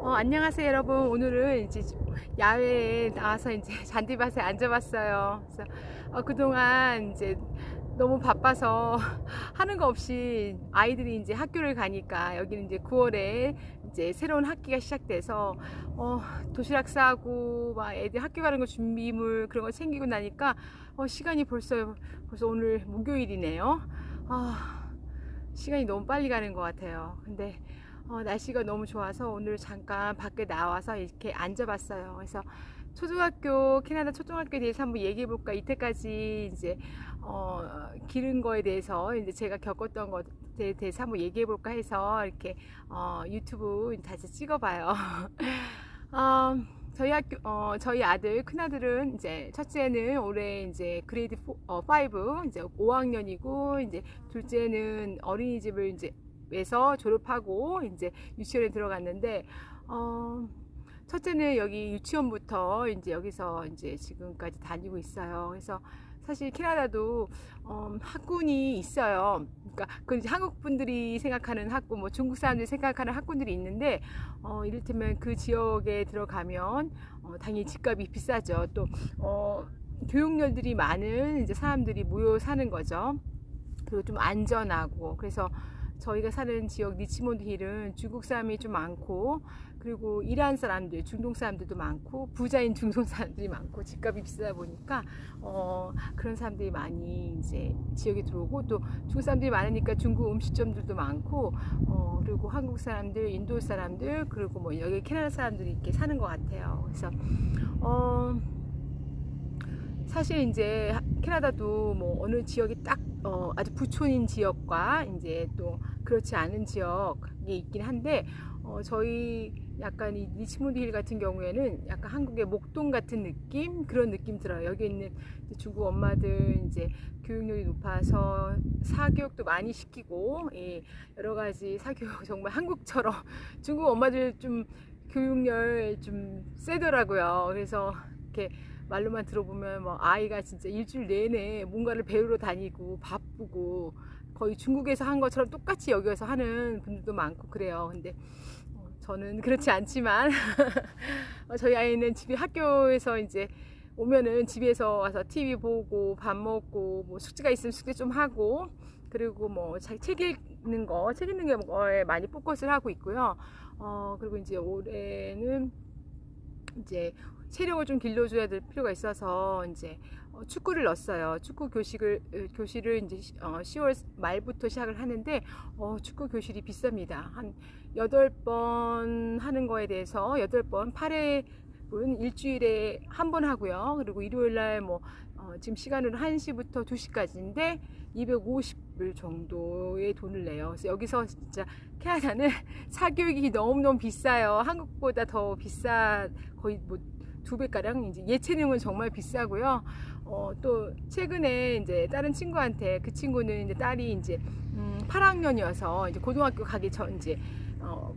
안녕하세요, 여러분. 오늘은 이제 야외에 나와서 이제 잔디밭에 앉아봤어요. 그래서 그동안 이제 너무 바빠서 하는 거 없이 아이들이 이제 학교를 가니까 여기는 이제 9월에 이제 새로운 학기가 시작돼서 도시락 싸고 막 애들 학교 가는 거 준비물 그런 거 챙기고 나니까 시간이 벌써 오늘 목요일이네요. 시간이 너무 빨리 가는 것 같아요. 근데 날씨가 너무 좋아서 오늘 잠깐 밖에 나와서 이렇게 앉아봤어요. 그래서 캐나다 초등학교에 대해서 한번 얘기해 볼까. 이때까지 이제 기른 거에 대해서 이제 제가 겪었던 것에 대해서 한번 얘기해 볼까 해서 이렇게 유튜브 다시 찍어봐요. 저희 아들, 큰아들은 이제 첫째는 올해 이제 그레이드 5, 이제 5학년이고, 이제 둘째는 어린이집을 이제 에서 졸업하고 이제 유치원에 들어갔는데, 첫째는 여기 유치원부터 이제 여기서 이제 지금까지 다니고 있어요. 그래서 사실 캐나다도 학군이 있어요. 그러니까 그 이제 한국 분들이 생각하는 학군, 뭐 중국 사람들이 생각하는 학군들이 있는데, 이를테면 그 지역에 들어가면 당연히 집값이 비싸죠. 또 교육열들이 많은 이제 사람들이 모여 사는 거죠. 그리고 좀 안전하고. 그래서 저희가 사는 지역 리치몬드 힐은 중국 사람이 좀 많고, 그리고 이란 사람들, 중동 사람들도 많고, 부자인 중동 사람들이 많고, 집값이 비싸다 보니까 그런 사람들이 많이 이제 지역에 들어오고, 또 중국 사람들이 많으니까 중국 음식점들도 많고, 그리고 한국 사람들, 인도 사람들, 그리고 뭐 여기 캐나다 사람들이 이렇게 사는 것 같아요. 그래서 사실 이제 캐나다도 뭐 어느 지역이 딱 아주 부촌인 지역과 이제 또 그렇지 않은 지역이 있긴 한데, 저희 약간 이 리치몬드 힐 같은 경우에는 약간 한국의 목동 같은 느낌, 그런 느낌 들어요. 여기 있는 중국 엄마들 이제 교육열이 높아서 사교육도 많이 시키고, 예, 여러 가지 사교육 정말 한국처럼 중국 엄마들 좀 교육열 좀 세더라고요. 그래서 이렇게 말로만 들어보면 뭐 아이가 진짜 일주일 내내 뭔가를 배우러 다니고 바쁘고 거의 중국에서 한 것처럼 똑같이 여기 와서 하는 분들도 많고 그래요. 근데 저는 그렇지 않지만 저희 아이는 집에 학교에서 이제 오면은 집에서 와서 TV 보고 밥 먹고 뭐 숙제가 있으면 숙제 좀 하고, 그리고 뭐 책 읽는 거에 많이 포커스를 하고 있고요. 그리고 이제 올해는 이제 체력을 좀 길러줘야 될 필요가 있어서 이제 축구를 넣었어요. 교실을 이제 10월 말부터 시작을 하는데, 축구 교실이 비쌉니다. 한 8번 하는 거에 대해서 8번 8회분 일주일에 한 번 하고요. 그리고 일요일 날 뭐 지금 시간으로 1시부터 2시까지인데 250불 정도의 돈을 내요. 그래서 여기서 진짜 캐나다는 사교육이 너무너무 비싸요. 한국보다 더 비싸, 거의 뭐 2배가량. 이제 예체능은 정말 비싸고요. 또 최근에 이제 다른 친구한테, 그 친구는 이제 딸이 이제 8학년이어서 이제 고등학교 가기 전 이제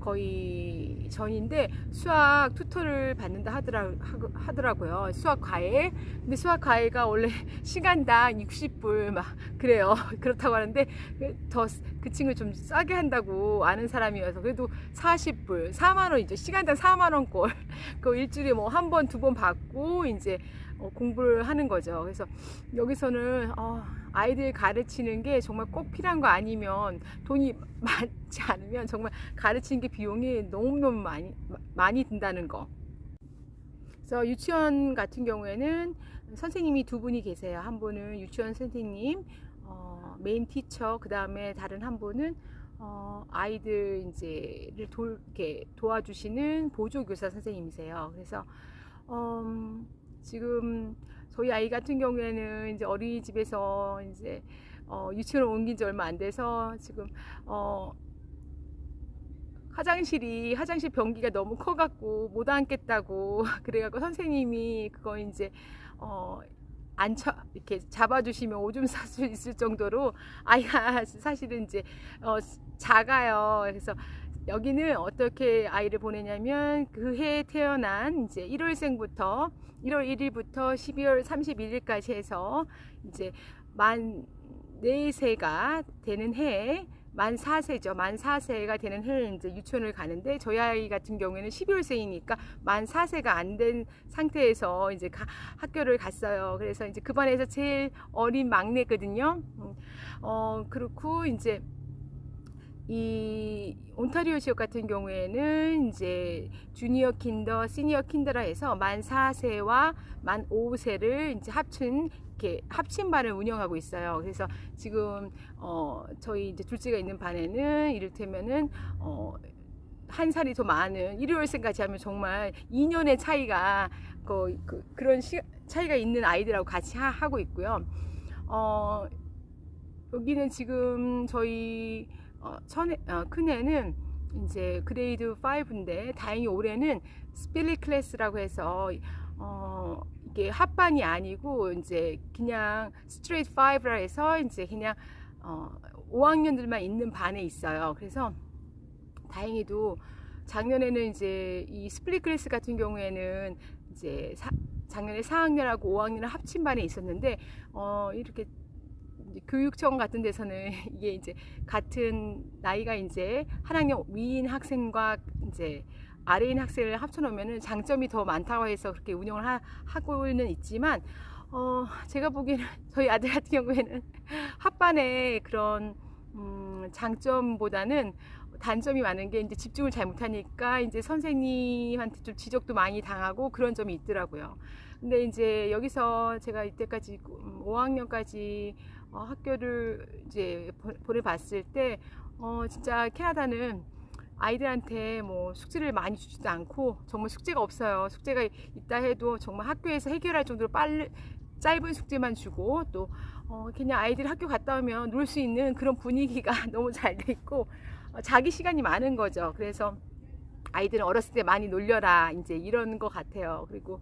거의 전인데 수학 튜터를 받는다 하더라고요. 수학 과외. 근데 수학 과외가 원래 시간당 60불 막 그래요. 그렇다고 하는데 그 친구 좀 싸게 한다고 아는 사람이어서 그래도 40불, 4만 원이죠. 시간당 4만 원꼴. 그 일주일에 뭐 한 번, 두 번 받고 이제 공부를 하는 거죠. 그래서 여기서는 아이들 가르치는 게 정말 꼭 필요한 거 아니면, 돈이 많지 않으면 정말 가르치는 게 비용이 너무너무 많이 든다는 거. 그래서 유치원 같은 경우에는 선생님이 2분이 계세요. 한 분은 유치원 선생님, 메인 티처, 그 다음에 다른 한 분은 아이들 이제를 이렇게 도와주시는 보조교사 선생님이세요. 그래서 지금 저희 아이 같은 경우에는 이제 어린이집에서 이제 유치원 옮긴 지 얼마 안 돼서 지금 화장실 변기가 너무 커갖고 못 앉겠다고 그래갖고 선생님이 그거 이제 이렇게 잡아주시면 오줌 쌀 수 있을 정도로 아이가 사실은 이제 작아요. 그래서 여기는 어떻게 아이를 보내냐면, 그 해에 태어난 이제 1월 1일부터 12월 31일까지 해서 이제 만 4세가 되는 해에 만 4세죠. 만 4세가 되는 해에 이제 유치원을 가는데 저희 아이 같은 경우에는 12월생이니까 만 4세가 안 된 상태에서 이제 학교를 갔어요. 그래서 이제 그 반에서 제일 어린 막내거든요. 그렇고 이제 이 온타리오 지역 같은 경우에는 이제 주니어 킨더, 시니어 킨더라 해서 만 4세와 만 5세를 이제 합친 반을 운영하고 있어요. 그래서 지금 저희 이제 둘째가 있는 반에는 이를테면은 한 살이 더 많은 1월생까지 하면 정말 2년의 차이가 그런 차이가 있는 아이들하고 같이 하고 있고요. 여기는 지금 저희 큰애는 이제 그레이드 5인데 다행히 올해는 스필릿 클래스라고 해서 이게 합반이 아니고 이제 그냥 스트레이트 5라 해서 이제 그냥 5학년들만 있는 반에 있어요. 그래서 다행히도 작년에는 이제 이 스플릿 클래스 같은 경우에는 이제 작년에 4학년하고 5학년을 합친 반에 있었는데 이렇게 교육청 같은 데서는 이게 이제 같은 나이가 이제 한 학년 위인 학생과 이제 아래인 학생을 합쳐놓으면 장점이 더 많다고 해서 그렇게 운영을 하고는 있지만 제가 보기에는 저희 아들 같은 경우에는 합반의 그런 장점보다는 단점이 많은 게 이제 집중을 잘 못하니까 이제 선생님한테 좀 지적도 많이 당하고 그런 점이 있더라고요. 근데 이제 여기서 제가 이때까지 5학년까지 학교를 이제 보내봤을 때 진짜 캐나다는 아이들한테 뭐 숙제를 많이 주지도 않고 정말 숙제가 없어요. 숙제가 있다 해도 정말 학교에서 해결할 정도로 짧은 숙제만 주고 또 그냥 아이들이 학교 갔다 오면 놀 수 있는 그런 분위기가 너무 잘 돼 있고 자기 시간이 많은 거죠. 그래서 아이들은 어렸을 때 많이 놀려라 이제 이런 것 같아요. 그리고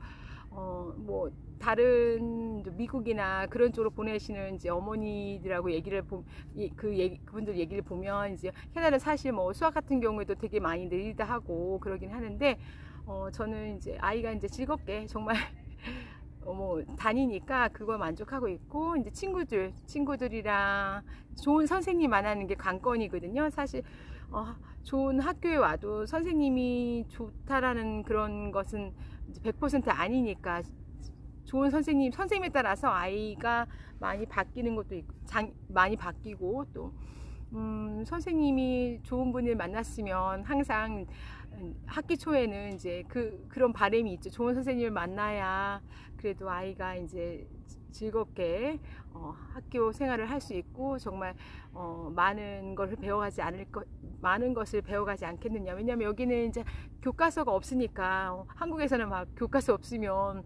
뭐 다른 미국이나 그런 쪽으로 보내시는 이제 어머니들하고 그분들 얘기를 보면 이제 캐나다는 사실 뭐 수학 같은 경우에도 되게 많이 느리다 하고 그러긴 하는데 저는 이제 아이가 이제 즐겁게 정말 뭐 다니니까 그거 만족하고 있고 이제 친구들이랑 좋은 선생님 만나는 게 관건이거든요. 사실 좋은 학교에 와도 선생님이 좋다라는 그런 것은 100% 아니니까 좋은 선생님에 따라서 아이가 많이 바뀌는 것도 있고 많이 바뀌고 또 선생님이 좋은 분을 만났으면 항상 학기 초에는 이제 그런 바람이 있죠. 좋은 선생님을 만나야 그래도 아이가 이제 즐겁게 학교 생활을 할 수 있고 정말 많은 것을 배워가지 않겠느냐. 왜냐하면 여기는 이제 교과서가 없으니까 한국에서는 막 교과서 없으면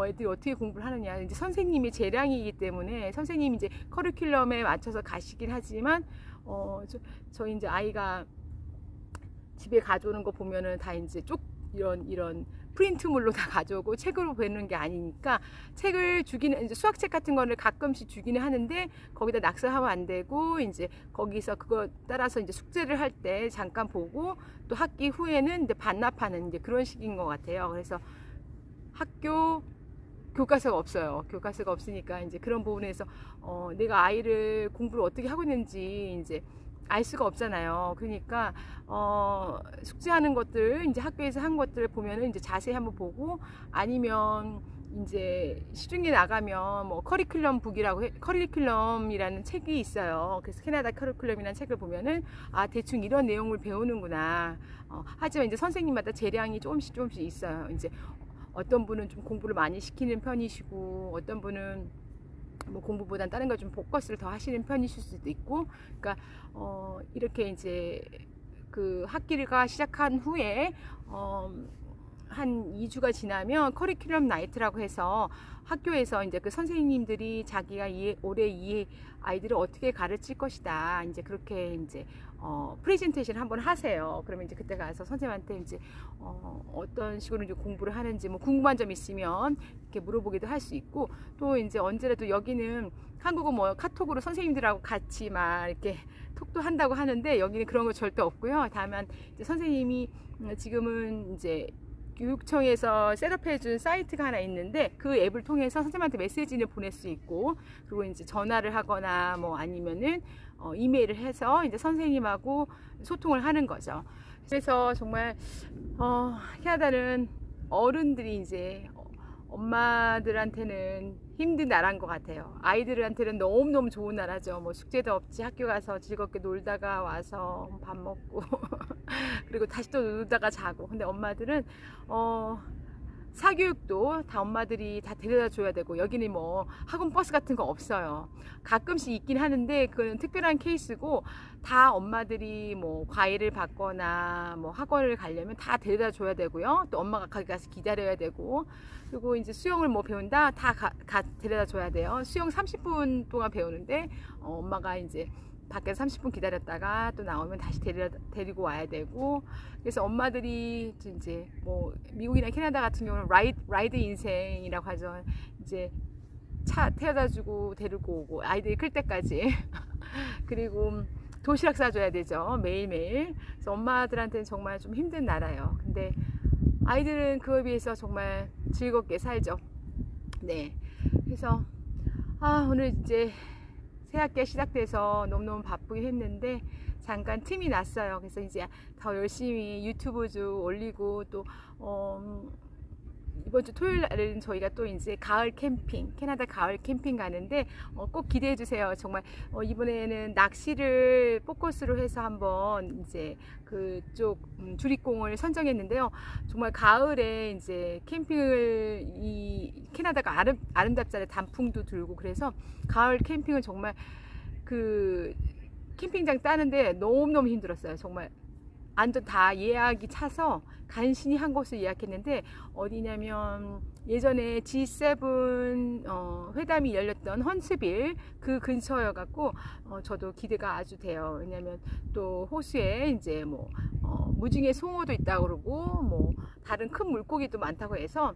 애들이 어떻게 공부를 하느냐. 이제 선생님이 재량이기 때문에 선생님이 이제 커리큘럼에 맞춰서 가시긴 하지만 저희 이제 아이가 집에 가져오는 거 보면은 다 이제 이런 프린트물로 다 가져오고 책으로 배우는 게 아니니까 책을 주기는 이제 수학책 같은 거를 가끔씩 주기는 하는데 거기다 낙서하면 안 되고 이제 거기서 그거 따라서 이제 숙제를 할 때 잠깐 보고 또 학기 후에는 이제 반납하는 이제 그런 식인 것 같아요. 그래서 학교 교과서가 없어요. 교과서가 없으니까 이제 그런 부분에서 내가 아이를 공부를 어떻게 하고 있는지 이제 알 수가 없잖아요. 그러니까 숙제하는 것들 이제 학교에서 한 것들을 보면은 이제 자세히 한번 보고 아니면 이제 시중에 나가면 뭐 커리큘럼이라는 책이 있어요. 그래서 캐나다 커리큘럼이라는 책을 보면은 대충 이런 내용을 배우는구나. 하지만 이제 선생님마다 재량이 조금씩 있어요. 이제 어떤 분은 좀 공부를 많이 시키는 편이시고 어떤 분은 뭐 공부보단 다른 걸 좀 포커스를 더 하시는 편이실 수도 있고, 그러니까 이렇게 이제 그 학기가 시작한 후에 한 2주가 지나면 커리큘럼 나이트라고 해서 학교에서 이제 그 선생님들이 자기가 올해 이 아이들을 어떻게 가르칠 것이다 이제 그렇게 이제 프레젠테이션 한번 하세요. 그러면 이제 그때 가서 선생님한테 이제 어떤 식으로 이제 공부를 하는지 뭐 궁금한 점 있으면 이렇게 물어보기도 할 수 있고 또 이제 언제라도 여기는 한국은 뭐 카톡으로 선생님들하고 같이 막 이렇게 톡도 한다고 하는데 여기는 그런 거 절대 없고요. 다만 이제 선생님이 지금은 이제 교육청에서 셋업해준 사이트가 하나 있는데 그 앱을 통해서 선생님한테 메시지를 보낼 수 있고, 그리고 이제 전화를 하거나 뭐 아니면은 이메일을 해서 이제 선생님하고 소통을 하는 거죠. 그래서 정말 캐나다는 어른들이 이제 엄마들한테는 힘든 나라인 것 같아요. 아이들한테는 너무너무 좋은 나라죠. 뭐 숙제도 없이 학교 가서 즐겁게 놀다가 와서 밥 먹고 그리고 다시 또 놀다가 자고. 근데 엄마들은 사교육도 다 엄마들이 다 데려다 줘야 되고, 여기는 뭐 학원 버스 같은 거 없어요. 가끔씩 있긴 하는데 그건 특별한 케이스고, 다 엄마들이 뭐 과외를 받거나 뭐 학원을 가려면 다 데려다 줘야 되고요. 또 엄마가 거기 가서 기다려야 되고, 그리고 이제 수영을 뭐 배운다, 다 데려다 줘야 돼요. 수영 30분 동안 배우는데 엄마가 이제 밖에서 30분 기다렸다가 또 나오면 다시 데리고 와야 되고. 그래서 엄마들이 이제 뭐 미국이나 캐나다 같은 경우는 라이드 인생이라고 하죠. 이제 차 태워다 주고 데리고 오고 아이들이 클 때까지 그리고 도시락 싸줘야 되죠, 매일매일. 그래서 엄마들한테는 정말 좀 힘든 나라예요. 근데 아이들은 그거에 비해서 정말 즐겁게 살죠. 네. 그래서 오늘 이제 새학기가 시작돼서 너무너무 바쁘긴 했는데 잠깐 틈이 났어요. 그래서 이제 더 열심히 유튜브도 올리고, 또 이번 주 토요일 날은 저희가 또 이제 가을 캠핑, 캐나다 가을 캠핑 가는데 꼭 기대해 주세요. 정말 이번에는 낚시를 포커스로 해서 한번 이제 그쪽 주립공을 선정했는데요. 정말 가을에 이제 캠핑을, 이 캐나다가 아름답잖아요. 단풍도 들고. 그래서 가을 캠핑은 정말 그 캠핑장 따는데 너무너무 힘들었어요. 정말 완전 다 예약이 차서 간신히 한 곳을 예약했는데, 어디냐면 예전에 G7 회담이 열렸던 헌츠빌 그 근처여갖고 저도 기대가 아주 돼요. 왜냐면 또 호수에 이제 뭐 무중에 송어도 있다고 그러고, 뭐 다른 큰 물고기도 많다고 해서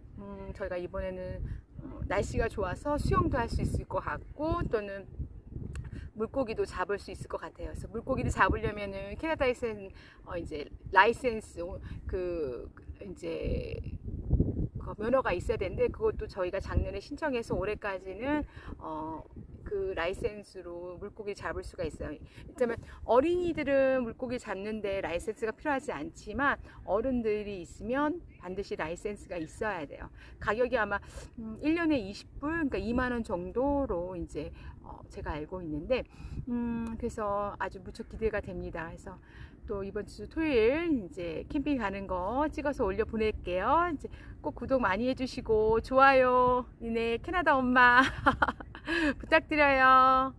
저희가 이번에는 날씨가 좋아서 수영도 할 수 있을 것 같고, 또는 물고기도 잡을 수 있을 것 같아요. 그래서 물고기를 잡으려면은 캐나다에서는 이제 라이센스 이제 그 면허가 있어야 되는데, 그것도 저희가 작년에 신청해서 올해까지는 그 라이센스로 물고기 잡을 수가 있어요. 그렇다면 어린이들은 물고기 잡는데 라이센스가 필요하지 않지만 어른들이 있으면 반드시 라이센스가 있어야 돼요. 가격이 아마 1년에 20불, 그러니까 2만 원 정도로 이제 제가 알고 있는데, 그래서 아주 무척 기대가 됩니다. 그래서 또 이번 주 토요일 이제 캠핑 가는 거 찍어서 올려 보낼게요. 이제 꼭 구독 많이 해주시고 좋아요, 니네 캐나다 엄마 부탁드려요.